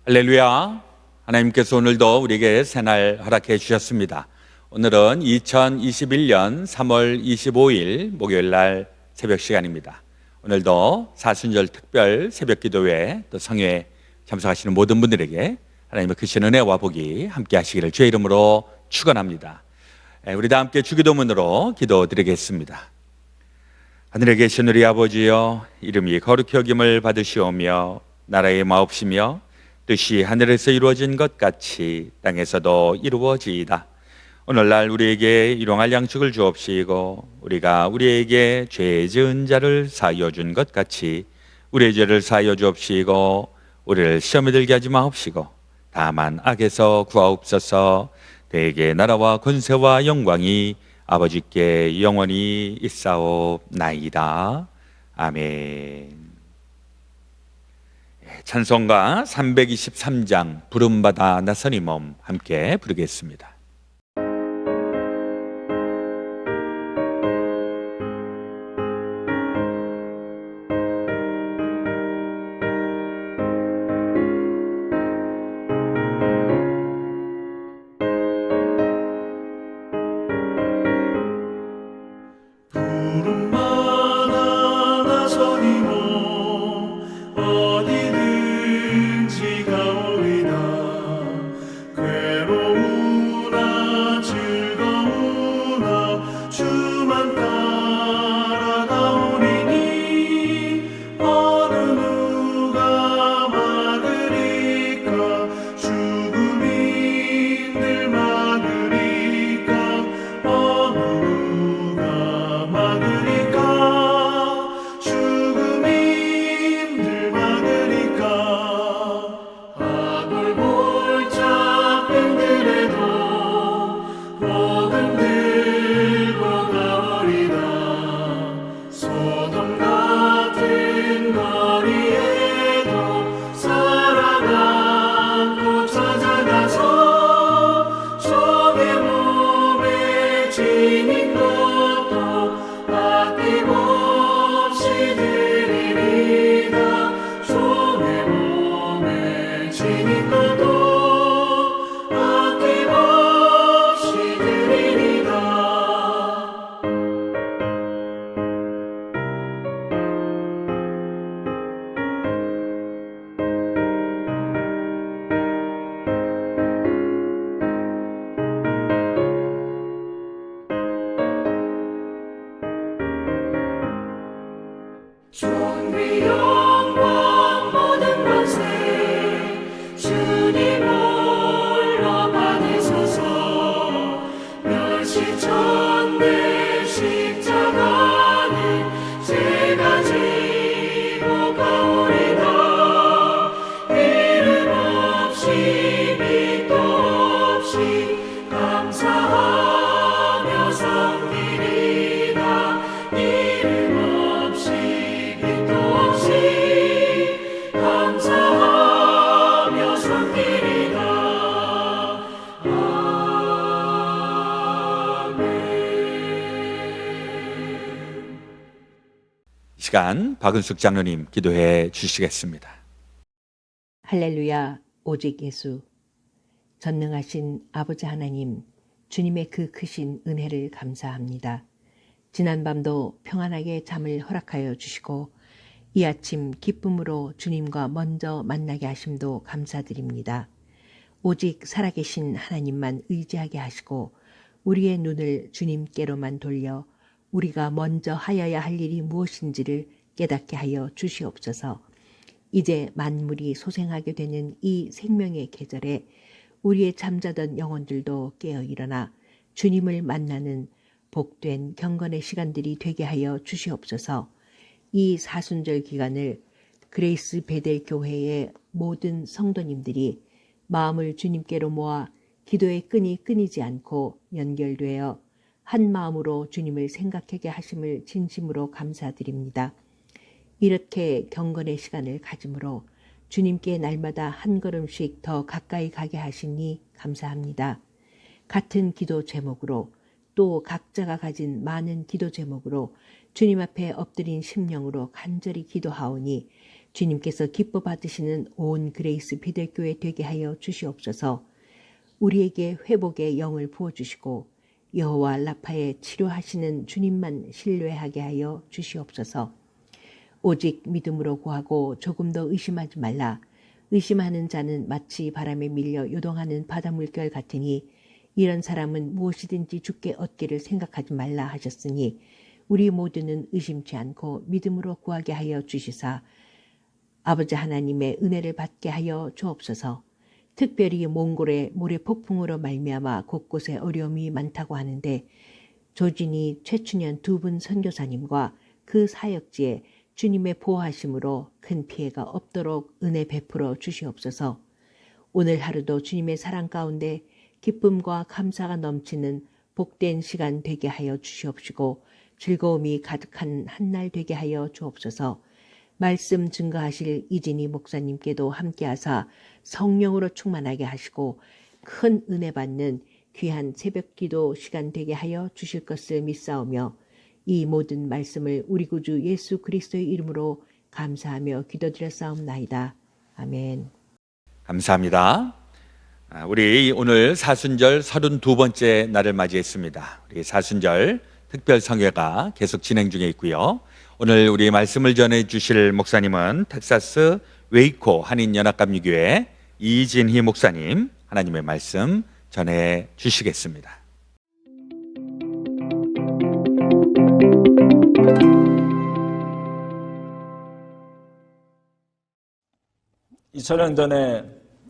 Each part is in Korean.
할렐루야. 하나님께서 오늘도 우리에게 새날 허락해 주셨습니다. 오늘은 2021년 3월 25일 목요일 날 새벽 시간입니다. 오늘도 사순절 특별 새벽 기도회 또 성회에 참석하시는 모든 분들에게 하나님의 크신 은혜와 복이 함께 하시기를 주의 이름으로 축원합니다. 우리 다 함께 주기도문으로 기도드리겠습니다. 하늘에 계신 우리 아버지여, 이름이 거룩히 여김을 받으시오며 나라의 마옵시며 뜻이 하늘에서 이루어진 것 같이 땅에서도 이루어지이다. 오늘날 우리에게 일용할 양식을 주옵시고 우리가 우리에게 죄 지은 자를 사하여 준 것 같이 우리의 죄를 사하여 주옵시고 우리를 시험에 들게 하지 마옵시고 다만 악에서 구하옵소서. 대개 나라와 권세와 영광이 아버지께 영원히 있사옵나이다. 아멘. 찬송가 323장 부름받아 나선 이 몸 함께 부르겠습니다. 시간 박은숙 장로님 기도해 주시겠습니다. 할렐루야. 오직 예수. 전능하신 아버지 하나님, 주님의 그 크신 은혜를 감사합니다. 지난밤도 평안하게 잠을 허락하여 주시고 이 아침 기쁨으로 주님과 먼저 만나게 하심도 감사드립니다. 오직 살아계신 하나님만 의지하게 하시고 우리의 눈을 주님께로만 돌려 우리가 먼저 하여야 할 일이 무엇인지를 깨닫게 하여 주시옵소서. 이제 만물이 소생하게 되는 이 생명의 계절에 우리의 잠자던 영혼들도 깨어 일어나 주님을 만나는 복된 경건의 시간들이 되게 하여 주시옵소서. 이 사순절 기간을 그레이스 베델 교회의 모든 성도님들이 마음을 주님께로 모아 기도의 끈이 끊이지 않고 연결되어 한 마음으로 주님을 생각하게 하심을 진심으로 감사드립니다. 이렇게 경건의 시간을 가짐으로 주님께 날마다 한 걸음씩 더 가까이 가게 하시니 감사합니다. 같은 기도 제목으로 또 각자가 가진 많은 기도 제목으로 주님 앞에 엎드린 심령으로 간절히 기도하오니 주님께서 기뻐 받으시는 온 그레이스 비들교회 되게 하여 주시옵소서. 우리에게 회복의 영을 부어주시고 여호와 라파의 치료하시는 주님만 신뢰하게 하여 주시옵소서. 오직 믿음으로 구하고 조금 더 의심하지 말라. 의심하는 자는 마치 바람에 밀려 요동하는 바닷물결 같으니 이런 사람은 무엇이든지 주께 얻기를 생각하지 말라 하셨으니 우리 모두는 의심치 않고 믿음으로 구하게 하여 주시사 아버지 하나님의 은혜를 받게 하여 주옵소서. 특별히 몽골의 모래 폭풍으로 말미암아 곳곳에 어려움이 많다고 하는데 조진이 최춘현 두 분 선교사님과 그 사역지에 주님의 보호하심으로 큰 피해가 없도록 은혜 베풀어 주시옵소서. 오늘 하루도 주님의 사랑 가운데 기쁨과 감사가 넘치는 복된 시간 되게 하여 주시옵시고 즐거움이 가득한 한 날 되게 하여 주옵소서. 말씀 증거하실 이진희 목사님께도 함께하사 성령으로 충만하게 하시고 큰 은혜 받는 귀한 새벽기도 시간 되게 하여 주실 것을 믿사오며 이 모든 말씀을 우리 구주 예수 그리스도의 이름으로 감사하며 기도드렸사옵나이다. 아멘. 감사합니다. 우리 오늘 사순절 32번째 날을 맞이했습니다. 우리 사순절 특별 성회가 계속 진행 중에 있고요. 오늘 우리 말씀을 전해 주실 목사님은 텍사스 웨이코 한인연합감리교회 이진희 목사님, 하나님의 말씀 전해 주시겠습니다. 2000년 전에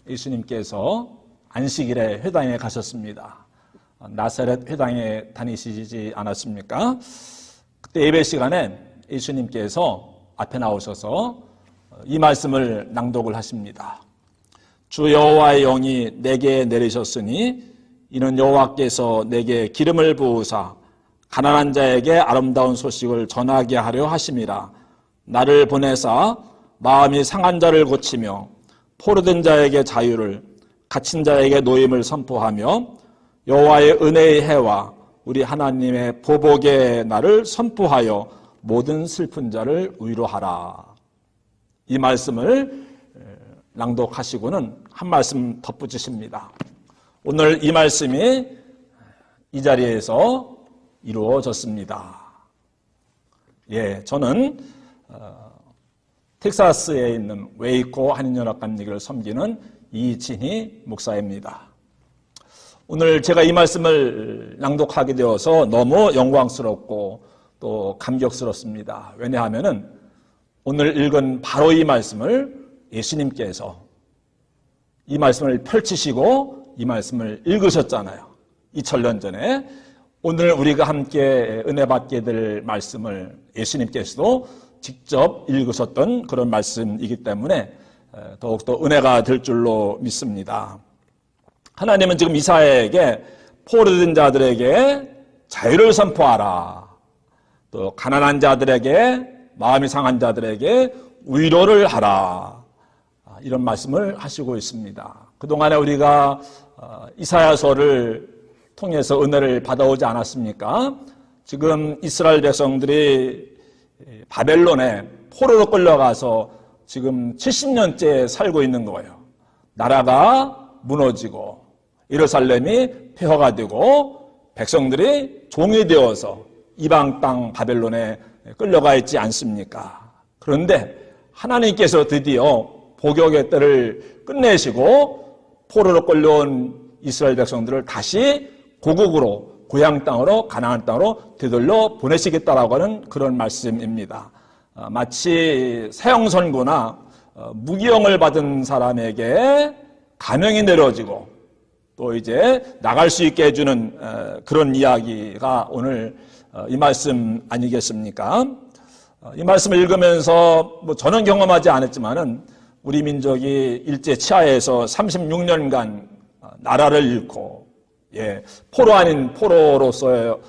예수님께서 안식일에 회당에 가셨습니다. 나사렛 회당에 다니시지 않았습니까? 그때 예배 시간에 예수님께서 앞에 나오셔서 이 말씀을 낭독을 하십니다. 주 여호와의 영이 내게 내리셨으니 이는 여호와께서 내게 기름을 부으사 가난한 자에게 아름다운 소식을 전하게 하려 하심이라. 나를 보내사 마음이 상한 자를 고치며 포로된 자에게 자유를, 갇힌 자에게 노임을 선포하며 여호와의 은혜의 해와 우리 하나님의 보복의 날을 선포하여 모든 슬픈 자를 위로하라. 이 말씀을 낭독하시고는 한 말씀 덧붙이십니다. 오늘 이 말씀이 이 자리에서 이루어졌습니다. 저는 텍사스에 있는 웨이코 한인연합감리교를 섬기는 이진희 목사입니다. 오늘 제가 이 말씀을 낭독하게 되어서 너무 영광스럽고 또 감격스럽습니다. 왜냐하면 오늘 읽은 바로 이 말씀을 예수님께서 이 말씀을 펼치시고 이 말씀을 읽으셨잖아요. 2000년 전에. 오늘 우리가 함께 은혜 받게 될 말씀을 예수님께서도 직접 읽으셨던 그런 말씀이기 때문에 더욱더 은혜가 될 줄로 믿습니다. 하나님은 지금 이사야에게 포로된 자들에게 자유를 선포하라. 또 가난한 자들에게, 마음이 상한 자들에게 위로를 하라. 이런 말씀을 하시고 있습니다. 그동안에 우리가 이사야서를 통해서 은혜를 받아오지 않았습니까? 지금 이스라엘 백성들이 바벨론에 포로로 끌려가서 지금 70년째 살고 있는 거예요. 나라가 무너지고 예루살렘이 폐허가 되고 백성들이 종이 되어서 이방 땅 바벨론에 끌려가 있지 않습니까? 그런데 하나님께서 드디어 복역의 때를 끝내시고 포로로 끌려온 이스라엘 백성들을 다시 고국으로, 고향 땅으로, 가나안 땅으로 되돌려 보내시겠다라고 하는 그런 말씀입니다. 마치 사형선고나 무기형을 받은 사람에게 감형이 내려지고 또 이제 나갈 수 있게 해주는 그런 이야기가 오늘 이 말씀 아니겠습니까? 이 말씀을 읽으면서 저는 경험하지 않았지만은 우리 민족이 일제 치하에서 36년간 나라를 잃고 포로 아닌 포로로서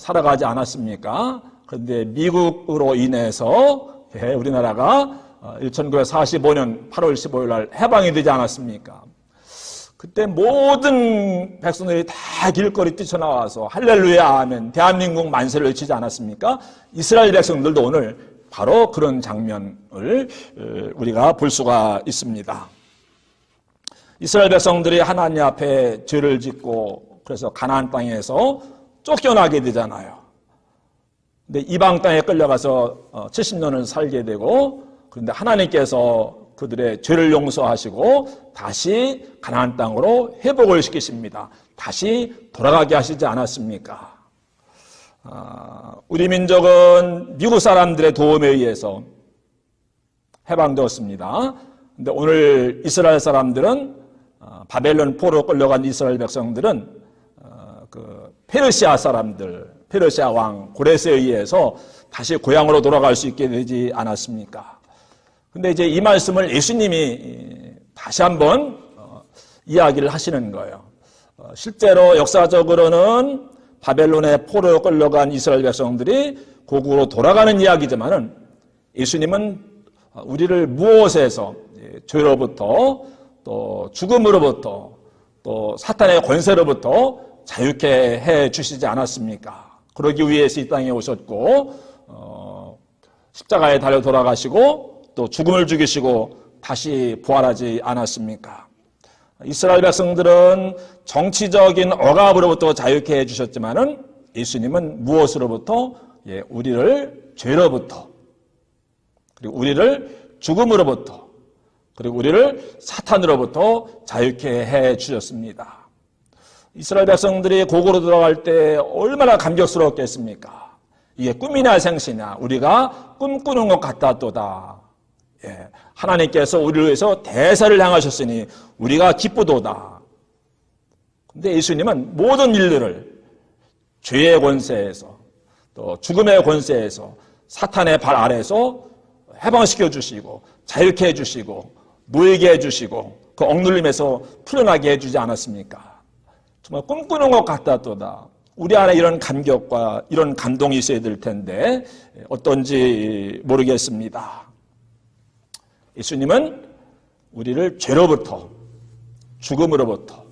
살아가지 않았습니까? 그런데 미국으로 인해서 우리나라가 1945년 8월 15일 날 해방이 되지 않았습니까? 그때 모든 백성들이 다 길거리 뛰쳐나와서 할렐루야 하면 대한민국 만세를 외치지 않았습니까? 이스라엘 백성들도 오늘 바로 그런 장면을 우리가 볼 수가 있습니다. 이스라엘 백성들이 하나님 앞에 죄를 짓고 그래서 가나안 땅에서 쫓겨나게 되잖아요. 근데 이방 땅에 끌려가서 70년을 살게 되고, 그런데 하나님께서 그들의 죄를 용서하시고 다시 가나안 땅으로 회복을 시키십니다. 다시 돌아가게 하시지 않았습니까? 우리 민족은 미국 사람들의 도움에 의해서 해방되었습니다. 근데 오늘 이스라엘 사람들은 바벨론 포로 끌려간 이스라엘 백성들은 그 페르시아 사람들, 페르시아 왕 고레스에 의해서 다시 고향으로 돌아갈 수 있게 되지 않았습니까? 근데 이제 이 말씀을 예수님이 다시 한번 이야기를 하시는 거예요. 실제로 역사적으로는 바벨론의 포로 끌려간 이스라엘 백성들이 고국으로 돌아가는 이야기지만은 예수님은 우리를 무엇에서 죄로부터 또 죽음으로부터 또 사탄의 권세로부터 자유케 해 주시지 않았습니까? 그러기 위해서 이 땅에 오셨고 십자가에 달려 돌아가시고 또 죽음을 죽이시고 다시 부활하지 않았습니까? 이스라엘 백성들은 정치적인 억압으로부터 자유케 해주셨지만은 예수님은 무엇으로부터? 우리를 죄로부터, 그리고 우리를 죽음으로부터, 그리고 우리를 사탄으로부터 자유케 해주셨습니다. 이스라엘 백성들이 고국으로 들어갈 때 얼마나 감격스러웠겠습니까? 이게 꿈이나 생시냐, 우리가 꿈꾸는 것 같다도다. 하나님께서 우리를 위해서 대사를 향하셨으니 우리가 기쁘도다. 근데 예수님은 모든 일들을 죄의 권세에서 또 죽음의 권세에서 사탄의 발 아래에서 해방시켜 주시고 자유케 해주시고 노예게 해주시고 그 억눌림에서 풀려나게 해주지 않았습니까? 정말 꿈꾸는 것 같다도다. 우리 안에 이런 감격과 이런 감동이 있어야 될 텐데 어떤지 모르겠습니다. 예수님은 우리를 죄로부터, 죽음으로부터,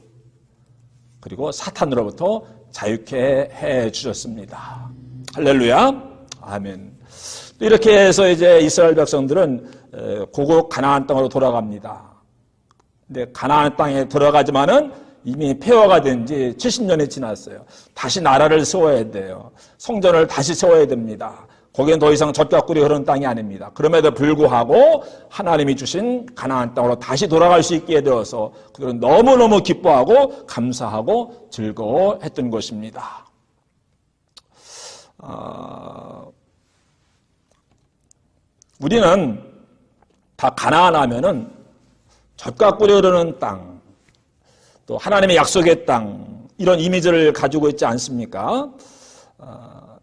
그리고 사탄으로부터 자유케 해 주셨습니다. 할렐루야. 아멘. 이렇게 해서 이제 이스라엘 백성들은 고국 가나안 땅으로 돌아갑니다. 근데 가나안 땅에 들어가지만은 이미 폐허가 된 지 70년이 지났어요. 다시 나라를 세워야 돼요. 성전을 다시 세워야 됩니다. 거기엔 더 이상 젖과 꿀이 흐르는 땅이 아닙니다. 그럼에도 불구하고 하나님이 주신 가나안 땅으로 다시 돌아갈 수 있게 되어서 그들은 너무너무 기뻐하고 감사하고 즐거워했던 것입니다. 우리는 다 가나안 하면은 젖과 꿀이 흐르는 땅, 또 하나님의 약속의 땅, 이런 이미지를 가지고 있지 않습니까?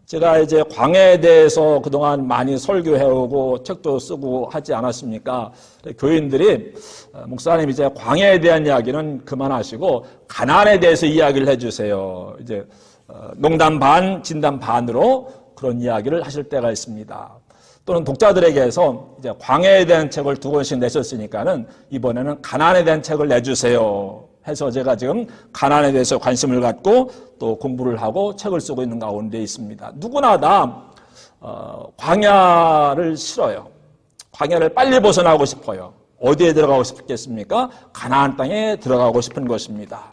제가 이제 광야에 대해서 그동안 많이 설교해오고 책도 쓰고 하지 않았습니까? 교인들이 목사님 이제 광야에 대한 이야기는 그만하시고 가나안에 대해서 이야기를 해주세요. 이제 농담 반, 진담 반으로 그런 이야기를 하실 때가 있습니다. 또는 독자들에게서 이제 광야에 대한 책을 2권씩 내셨으니까는 이번에는 가나안에 대한 책을 내주세요. 해서 제가 지금 가나안에 대해서 관심을 갖고 또 공부를 하고 책을 쓰고 있는 가운데 있습니다. 누구나 다 광야를 싫어요. 광야를 빨리 벗어나고 싶어요. 어디에 들어가고 싶겠습니까? 가나안 땅에 들어가고 싶은 것입니다.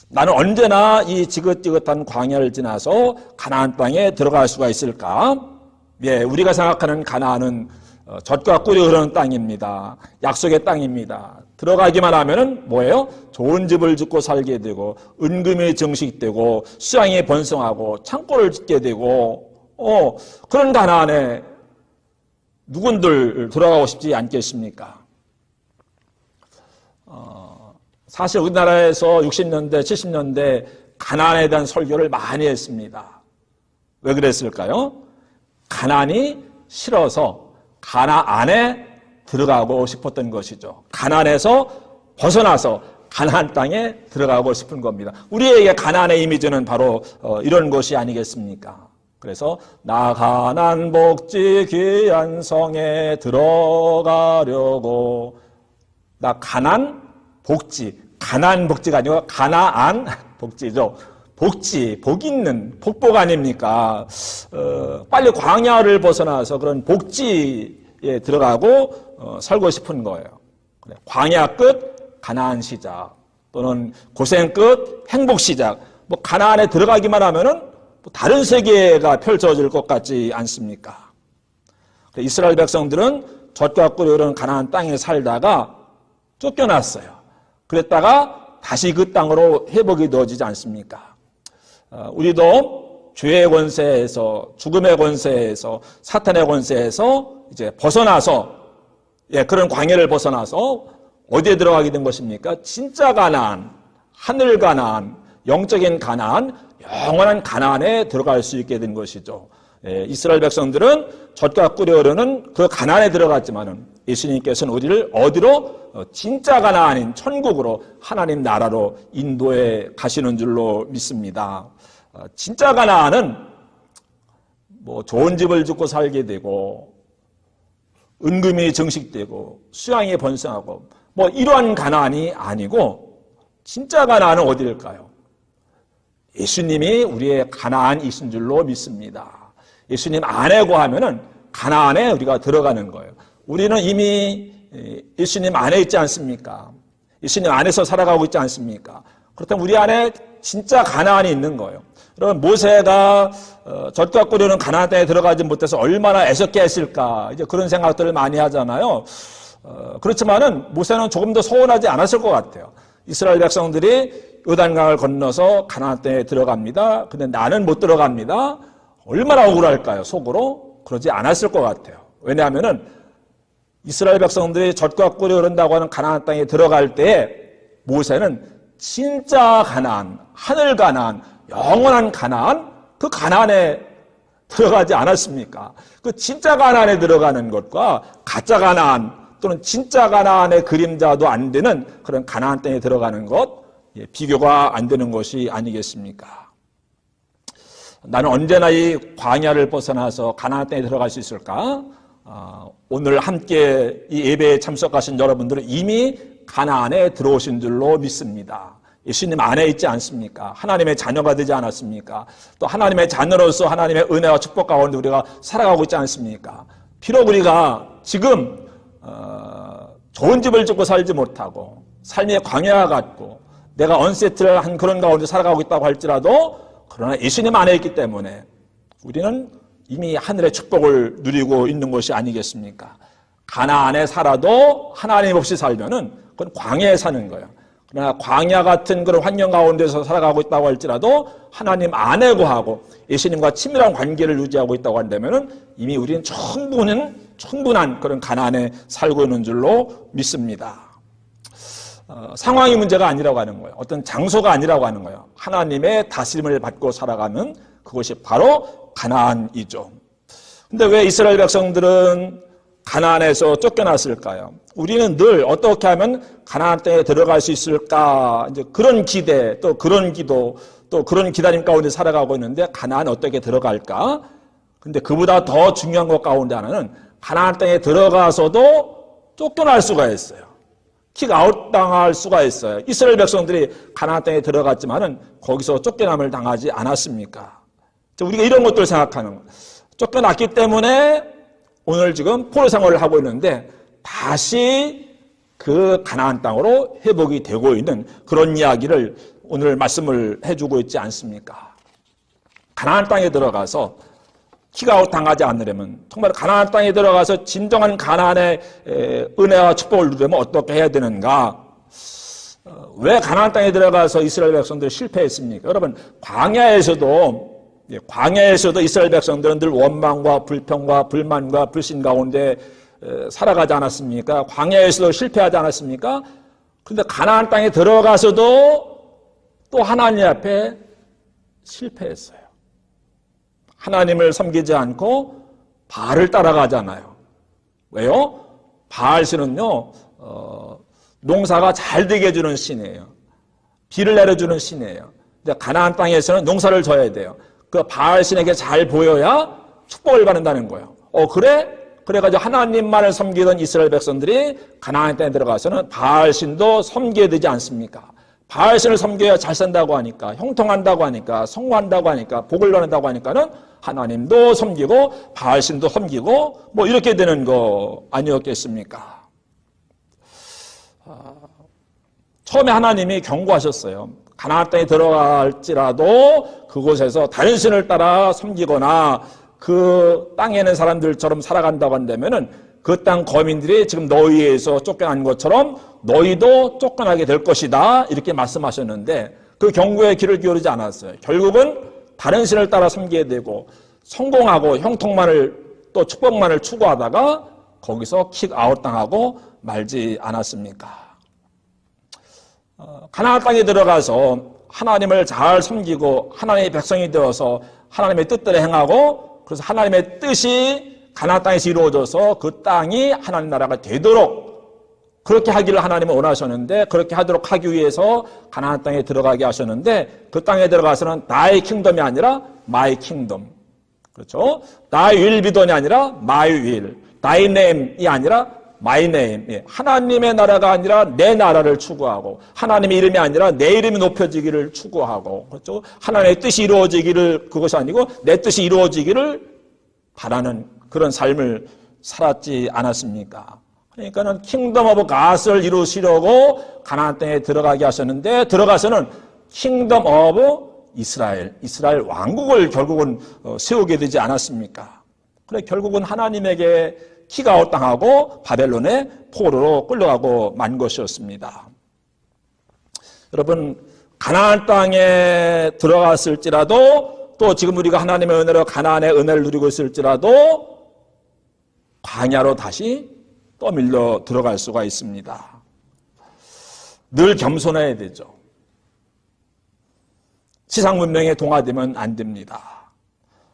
나는 언제나 이 지긋지긋한 광야를 지나서 가나안 땅에 들어갈 수가 있을까? 우리가 생각하는 가나안은 젖과 꿀이 흐르는 땅입니다. 약속의 땅입니다. 들어가기만 하면은 뭐예요? 좋은 집을 짓고 살게 되고 은금이 증식되고 수양이 번성하고 창고를 짓게 되고 그런 가나안에 누군들 들어가고 싶지 않겠습니까? 사실 우리나라에서 60년대, 70년대 가나안에 대한 설교를 많이 했습니다. 왜 그랬을까요? 가나안이 싫어서 가나안에 들어가고 싶었던 것이죠. 가나안에서 벗어나서 가나안 땅에 들어가고 싶은 겁니다. 우리에게 가나안의 이미지는 바로 이런 것이 아니겠습니까? 그래서 나 가나안 복지 귀한 성에 들어가려고, 나 가나안 복지, 가나안 복지가 아니고 가나안 복지죠. 복 있는 복복 아닙니까? 빨리 광야를 벗어나서 그런 복지에 들어가고 살고 싶은 거예요. 광야 끝 가나안 시작, 또는 고생 끝 행복 시작. 뭐 가나안에 들어가기만 하면은 다른 세계가 펼쳐질 것 같지 않습니까? 이스라엘 백성들은 젖과 꿀이 흐르는 가나안 땅에 살다가 쫓겨났어요. 그랬다가 다시 그 땅으로 회복이 되어지지 않습니까? 우리도 죄의 권세에서, 죽음의 권세에서, 사탄의 권세에서 이제 벗어나서, 그런 광야를 벗어나서 어디에 들어가게 된 것입니까? 진짜 가나안, 하늘 가나안, 영적인 가나안, 영원한 가나안에 들어갈 수 있게 된 것이죠. 이스라엘 백성들은 젖과 꿀이 흐르는 그 가나안에 들어갔지만은 예수님께서는 우리를 어디로? 진짜 가나안인 천국으로, 하나님 나라로 인도해 가시는 줄로 믿습니다. 진짜 가나안은 뭐 좋은 집을 짓고 살게 되고 은금이 증식되고 수양이 번성하고 뭐 이러한 가나안이 아니고, 진짜 가나안은 어디일까요? 예수님이 우리의 가나안이신 줄로 믿습니다. 예수님 안에 거하면은 가나안에 우리가 들어가는 거예요. 우리는 이미 예수님 안에 있지 않습니까? 예수님 안에서 살아가고 있지 않습니까? 그렇다면 우리 안에 진짜 가나안이 있는 거예요. 여러분, 모세가 젖과 꿀이 흐르는 가나안 땅에 들어가지 못해서 얼마나 애석해 했을까, 이제 그런 생각들을 많이 하잖아요. 그렇지만은 모세는 조금 더 서운하지 않았을 것 같아요. 이스라엘 백성들이 요단강을 건너서 가나안 땅에 들어갑니다. 근데 나는 못 들어갑니다. 얼마나 억울할까요, 속으로? 그러지 않았을 것 같아요. 왜냐하면은 이스라엘 백성들이 젖과 꿀이 흐른다고 하는 가나안 땅에 들어갈 때 모세는 진짜 가나안, 하늘 가나안, 영원한 가나안, 그 가나안에 들어가지 않았습니까? 그 진짜 가나안에 들어가는 것과 가짜 가나안 또는 진짜 가나안의 그림자도 안 되는 그런 가나안 땅에 들어가는 것, 비교가 안 되는 것이 아니겠습니까? 나는 언제나 이 광야를 벗어나서 가나안 땅에 들어갈 수 있을까? 오늘 함께 이 예배에 참석하신 여러분들은 이미 가나안에 들어오신 줄로 믿습니다. 예수님 안에 있지 않습니까? 하나님의 자녀가 되지 않았습니까? 또 하나님의 자녀로서 하나님의 은혜와 축복 가운데 우리가 살아가고 있지 않습니까? 비록 우리가 지금 좋은 집을 짓고 살지 못하고 삶의 광야 같고 내가 언세트를 한 그런 가운데 살아가고 있다고 할지라도, 그러나 예수님 안에 있기 때문에 우리는 이미 하늘의 축복을 누리고 있는 것이 아니겠습니까? 가나안에 살아도 하나님 없이 살면은 그건 광야에 사는 거예요. 그러나 광야 같은 그런 환경 가운데서 살아가고 있다고 할지라도 하나님 안에 거하고 예수님과 친밀한 관계를 유지하고 있다고 한다면은 이미 우리는 충분한 그런 가나안에 살고 있는 줄로 믿습니다. 상황이 문제가 아니라고 하는 거예요. 어떤 장소가 아니라고 하는 거예요. 하나님의 다스림을 받고 살아가는 그것이 바로 가나안이죠. 근데 왜 이스라엘 백성들은 가나안에서 쫓겨났을까요? 우리는 늘 어떻게 하면 가나안 땅에 들어갈 수 있을까, 이제 그런 기대, 또 그런 기도, 또 그런 기다림 가운데 살아가고 있는데, 가나안 어떻게 들어갈까? 근데 그보다 더 중요한 것 가운데 하나는 가나안 땅에 들어가서도 쫓겨날 수가 있어요. 킥아웃 당할 수가 있어요. 이스라엘 백성들이 가나안 땅에 들어갔지만은 거기서 쫓겨남을 당하지 않았습니까? 우리가 이런 것들 생각하는 거예요. 쫓겨났기 때문에 오늘 지금 포로 생활을 하고 있는데 다시 그 가나안 땅으로 회복이 되고 있는 그런 이야기를 오늘 말씀을 해주고 있지 않습니까? 가나안 땅에 들어가서 킥아웃 당하지 않으려면, 정말 가나안 땅에 들어가서 진정한 가나안의 은혜와 축복을 누리려면 어떻게 해야 되는가? 왜 가나안 땅에 들어가서 이스라엘 백성들이 실패했습니까? 여러분, 광야에서도 이스라엘 백성들은 늘 원망과 불평과 불만과 불신 가운데 살아가지 않았습니까? 광야에서도 실패하지 않았습니까? 그런데 가나안 땅에 들어가서도 또 하나님 앞에 실패했어요. 하나님을 섬기지 않고 바알을 따라가잖아요. 왜요? 바알 신은요, 농사가 잘 되게 해주는 신이에요. 비를 내려주는 신이에요. 근데 가나안 땅에서는 농사를 져야 돼요. 그 바알 신에게 잘 보여야 축복을 받는다는 거예요. 그래? 그래가지고 하나님만을 섬기던 이스라엘 백성들이 가나안 땅에 들어가서는 바알 신도 섬겨야 되지 않습니까? 바알신을 섬겨야 잘 산다고 하니까, 형통한다고 하니까, 성공한다고 하니까, 복을 얻는다고 하니까는 하나님도 섬기고 바알신도 섬기고 뭐 이렇게 되는 거 아니었겠습니까? 처음에 하나님이 경고하셨어요. 가나안 땅에 들어갈지라도 그곳에서 다른 신을 따라 섬기거나 그 땅에 있는 사람들처럼 살아간다고 한다면은 그 땅 거민들이 지금 너희에서 쫓겨난 것처럼 너희도 쫓겨나게 될 것이다. 이렇게 말씀하셨는데 그 경고에 귀를 기울이지 않았어요. 결국은 다른 신을 따라 섬기게 되고 성공하고 형통만을 또 축복만을 추구하다가 거기서 킥아웃 당하고 말지 않았습니까? 가나안 땅에 들어가서 하나님을 잘 섬기고 하나님의 백성이 되어서 하나님의 뜻대로 행하고 그래서 하나님의 뜻이 가나안 땅에서 이루어져서 그 땅이 하나님 나라가 되도록 그렇게 하기를 하나님은 원하셨는데 그렇게 하도록 하기 위해서 가나안 땅에 들어가게 하셨는데 그 땅에 들어가서는 나의 킹덤이 아니라 마이 킹덤, 그렇죠? 나의 will be done이 아니라 my will, thy name이 아니라 my name, 하나님의 나라가 아니라 내 나라를 추구하고 하나님의 이름이 아니라 내 이름이 높여지기를 추구하고, 그렇죠? 하나님의 뜻이 이루어지기를, 그것이 아니고 내 뜻이 이루어지기를 바라는 그런 삶을 살았지 않았습니까? 그러니까는 킹덤 오브 갓을 이루시려고 가나안 땅에 들어가게 하셨는데 들어가서는 킹덤 오브 이스라엘 왕국을 결국은 세우게 되지 않았습니까? 그래 결국은 하나님에게 킥아웃 당하고 바벨론의 포로로 끌려가고 만 것이었습니다. 여러분, 가나안 땅에 들어갔을지라도 또 지금 우리가 하나님의 은혜로 가나안의 은혜를 누리고 있을지라도 광야로 다시 떠밀려 들어갈 수가 있습니다. 늘 겸손해야 되죠. 지상 문명에 동화되면 안 됩니다.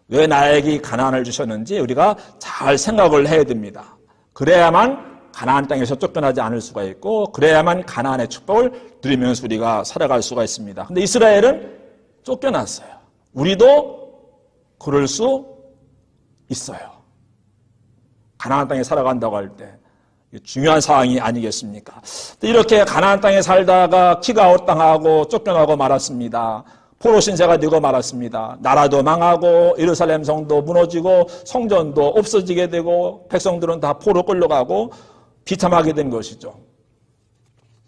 왜 나에게 가나안을 주셨는지 우리가 잘 생각을 해야 됩니다. 그래야만 가나안 땅에서 쫓겨나지 않을 수가 있고 그래야만 가나안의 축복을 누리면서 우리가 살아갈 수가 있습니다. 근데 이스라엘은 쫓겨났어요. 우리도 그럴 수 있어요. 가나안 땅에 살아간다고 할 때 중요한 사항이 아니겠습니까? 이렇게 가나안 땅에 살다가 킥아웃 당하고 쫓겨나고 말았습니다. 포로 신세가 되고 말았습니다. 나라도 망하고 예루살렘 성도 무너지고 성전도 없어지게 되고 백성들은 다 포로 끌려가고 비참하게 된 것이죠.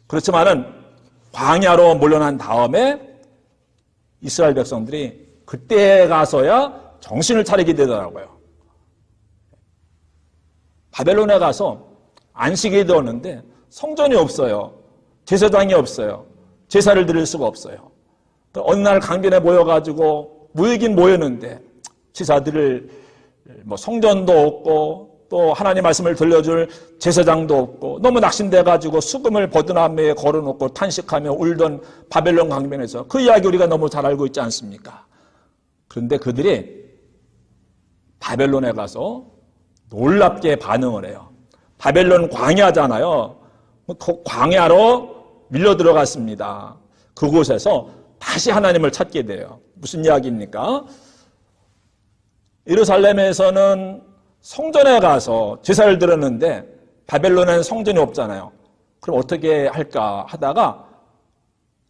그렇지만은 광야로 물러난 다음에 이스라엘 백성들이 그때 가서야 정신을 차리게 되더라고요. 바벨론에 가서 안식이 되었는데 성전이 없어요. 제사장이 없어요. 제사를 드릴 수가 없어요. 어느 날 강변에 모여가지고 모이긴 모였는데 제사 드릴 성전도 없고 또 하나님 말씀을 들려줄 제사장도 없고 너무 낙심돼가지고 수금을 버드나무에 걸어놓고 탄식하며 울던 바벨론 강변에서 그 이야기 우리가 너무 잘 알고 있지 않습니까? 그런데 그들이 바벨론에 가서 놀랍게 반응을 해요. 바벨론 광야잖아요. 그 광야로 밀려 들어갔습니다. 그곳에서 다시 하나님을 찾게 돼요. 무슨 이야기입니까? 예루살렘에서는 성전에 가서 제사를 드렸는데 바벨론에는 성전이 없잖아요. 그럼 어떻게 할까 하다가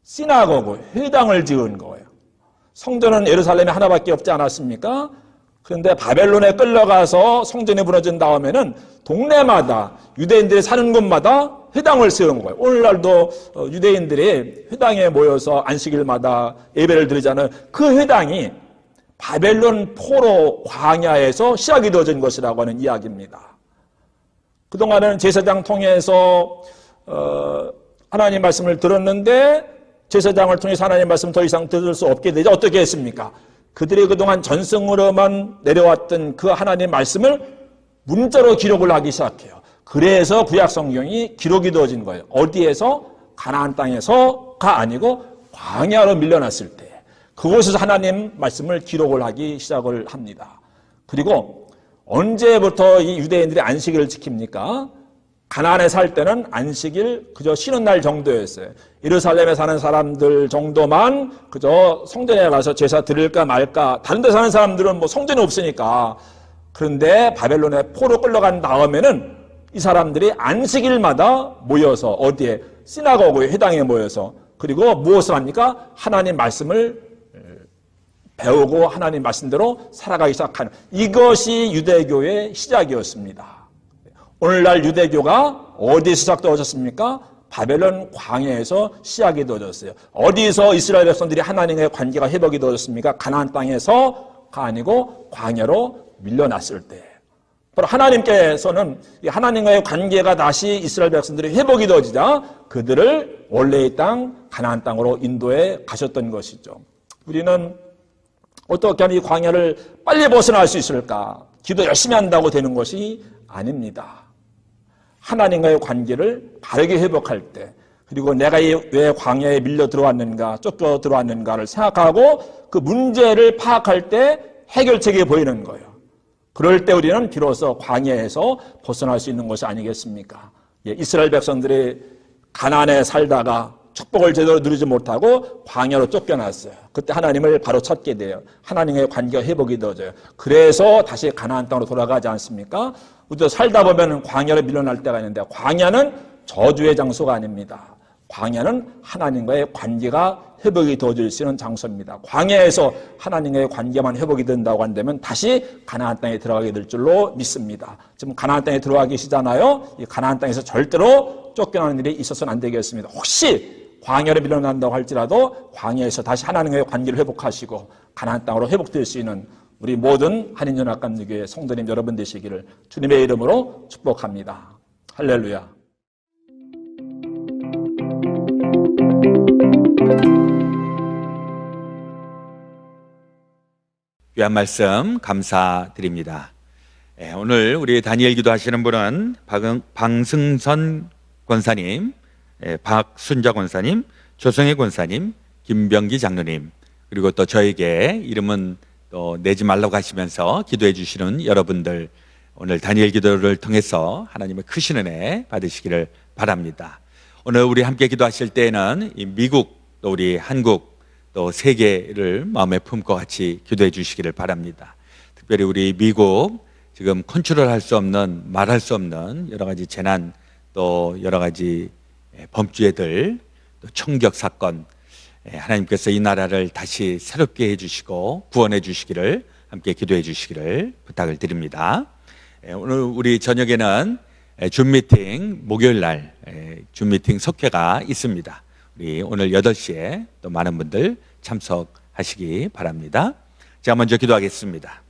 시나고그, 회당을 지은 거예요. 성전은 예루살렘에 하나밖에 없지 않았습니까? 그런데 바벨론에 끌려가서 성전이 무너진 다음에는 동네마다 유대인들이 사는 곳마다 회당을 세운 거예요. 오늘날도 유대인들이 회당에 모여서 안식일마다 예배를 드리잖아요. 그 회당이 바벨론 포로 광야에서 시작이 되어진 것이라고 하는 이야기입니다. 그동안은 제사장 통해서 하나님 말씀을 들었는데 제사장을 통해서 하나님 말씀 더 이상 들을 수 없게 되죠. 어떻게 했습니까? 그들이 그동안 전승으로만 내려왔던 그 하나님 말씀을 문자로 기록을 하기 시작해요. 그래서 구약 성경이 기록이 되어진 거예요. 어디에서? 가나안 땅에서가 아니고 광야로 밀려났을 때 그곳에서 하나님 말씀을 기록을 하기 시작을 합니다. 그리고 언제부터 이 유대인들이 안식일을 지킵니까? 가나안에 살 때는 안식일 그저 쉬는 날 정도였어요. 예루살렘에 사는 사람들 정도만 그저 성전에 가서 제사 드릴까 말까. 다른 데 사는 사람들은 성전이 없으니까. 그런데 바벨론에 포로 끌려간 다음에는 이 사람들이 안식일마다 모여서 어디에? 시나고그에 회당에 모여서 그리고 무엇을 합니까? 하나님 말씀을 배우고 하나님 말씀대로 살아가기 시작하는, 이것이 유대교의 시작이었습니다. 오늘날 유대교가 어디서 시작되어졌습니까? 바벨론 광야에서 시작이 되어졌어요. 어디서 이스라엘 백성들이 하나님과의 관계가 회복이 되어졌습니까? 가나안 땅에서가 아니고 광야로 밀려났을 때. 바로 하나님께서는 하나님과의 관계가 다시 이스라엘 백성들이 회복이 되어지자 그들을 원래의 땅 가나안 땅으로 인도해 가셨던 것이죠. 우리는 어떻게 하면 이 광야를 빨리 벗어날 수 있을까? 기도 열심히 한다고 되는 것이 아닙니다. 하나님과의 관계를 바르게 회복할 때, 그리고 내가 왜 광야에 밀려 들어왔는가, 쫓겨 들어왔는가를 생각하고 그 문제를 파악할 때 해결책이 보이는 거예요. 그럴 때 우리는 비로소 광야에서 벗어날 수 있는 것이 아니겠습니까? 이스라엘 백성들이 가나안에 살다가 축복을 제대로 누리지 못하고 광야로 쫓겨났어요. 그때 하나님을 바로 찾게 돼요. 하나님의 관계가 회복이 되어져요. 그래서 다시 가나안 땅으로 돌아가지 않습니까? 우리도 살다 보면 광야로 밀려날 때가 있는데, 광야는 저주의 장소가 아닙니다. 광야는 하나님과의 관계가 회복이 되어질 수 있는 장소입니다. 광야에서 하나님과의 관계만 회복이 된다고 한다면 다시 가나안 땅에 들어가게 될 줄로 믿습니다. 지금 가나안 땅에 들어가 계시잖아요. 이 가나안 땅에서 절대로 쫓겨나는 일이 있어서는 안 되겠습니다. 혹시 광야로 밀려난다고 할지라도 광야에서 다시 하나님과의 관계를 회복하시고 가나안 땅으로 회복될 수 있는 우리 모든 한인연합감리교회 성도님 여러분 되시기를 주님의 이름으로 축복합니다. 할렐루야. 귀한 말씀 감사드립니다. 오늘 우리 다니엘 기도하시는 분은 방승선 권사님, 박순자 권사님, 조성혜 권사님, 김병기 장로님, 그리고 또 저에게 이름은 또 내지 말라고 하시면서 기도해 주시는 여러분들, 오늘 다니엘 기도를 통해서 하나님의 크신 은혜 받으시기를 바랍니다. 오늘 우리 함께 기도하실 때에는 이 미국, 또 우리 한국, 또 세계를 마음에 품고 같이 기도해 주시기를 바랍니다. 특별히 우리 미국, 지금 컨트롤할 수 없는, 말할 수 없는 여러 가지 재난, 또 여러 가지 범죄들, 또 총격 사건, 하나님께서 이 나라를 다시 새롭게 해주시고 구원해 주시기를, 함께 기도해 주시기를 부탁을 드립니다. 오늘 우리 저녁에는 줌미팅, 목요일날 줌미팅 속회가 있습니다. 우리 오늘 8시에 또 많은 분들 참석하시기 바랍니다. 제가 먼저 기도하겠습니다.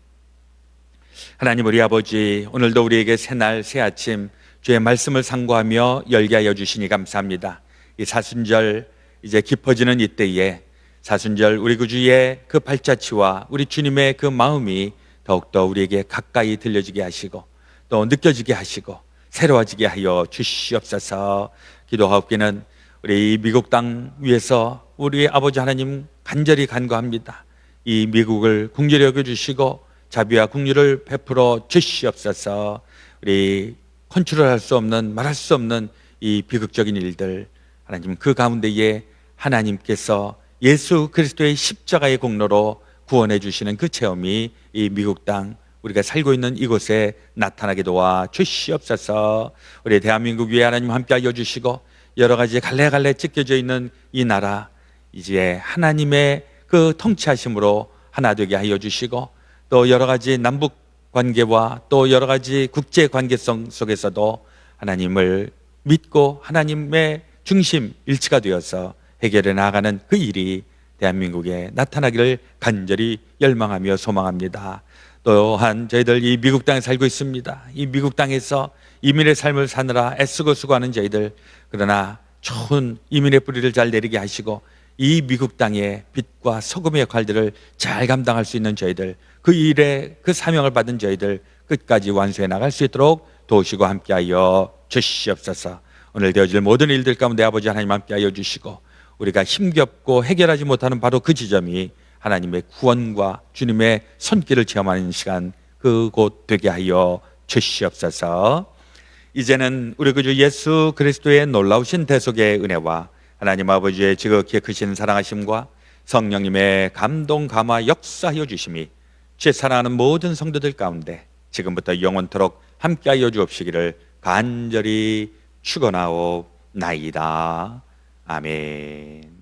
하나님 우리 아버지, 오늘도 우리에게 새날 새아침 주의 말씀을 상고하며 열게 하여 주시니 감사합니다. 이 사순절 이제 깊어지는 이때에 사순절 우리 구주의 그 발자취와 우리 주님의 그 마음이 더욱더 우리에게 가까이 들려지게 하시고 또 느껴지게 하시고 새로워지게 하여 주시옵소서. 기도하옵기는 우리 미국 땅 위에서 우리 아버지 하나님 간절히 간구합니다. 이 미국을 긍휼히 여겨주시고 자비와 긍휼을 베풀어 주시옵소서. 우리 컨트롤할 수 없는, 말할 수 없는 이 비극적인 일들, 하나님 그 가운데에 하나님께서 예수 그리스도의 십자가의 공로로 구원해 주시는 그 체험이 이 미국 땅, 우리가 살고 있는 이곳에 나타나게 도와 주시옵소서. 우리 대한민국 위에 하나님 함께하여 주시고 여러 가지 갈래갈래 찢겨져 있는 이 나라, 이제 하나님의 그 통치하심으로 하나 되게 하여 주시고, 또 여러 가지 남북 관계와 또 여러 가지 국제 관계성 속에서도 하나님을 믿고 하나님의 중심 일치가 되어서 해결해 나가는 그 일이 대한민국에 나타나기를 간절히 열망하며 소망합니다. 또한 저희들 이 미국 땅에 살고 있습니다. 이 미국 땅에서 이민의 삶을 사느라 애쓰고 수고하는 저희들, 그러나 좋은 이민의 뿌리를 잘 내리게 하시고 이 미국 땅의 빛과 소금의 역할들을 잘 감당할 수 있는 저희들, 그 일에 그 사명을 받은 저희들 끝까지 완수해 나갈 수 있도록 도우시고 함께하여 주시옵소서. 오늘 되어질 모든 일들 가운데 아버지 하나님 함께하여 주시고, 우리가 힘겹고 해결하지 못하는 바로 그 지점이 하나님의 구원과 주님의 손길을 체험하는 시간, 그곳 되게 하여 주시옵소서. 이제는 우리 구주 예수 그리스도의 놀라우신 대속의 은혜와 하나님 아버지의 지극히 크신 사랑하심과 성령님의 감동 감화 역사하여 주심이 제 사랑하는 모든 성도들 가운데 지금부터 영원토록 함께하여 주옵시기를 간절히 축원하옵나이다. 아멘.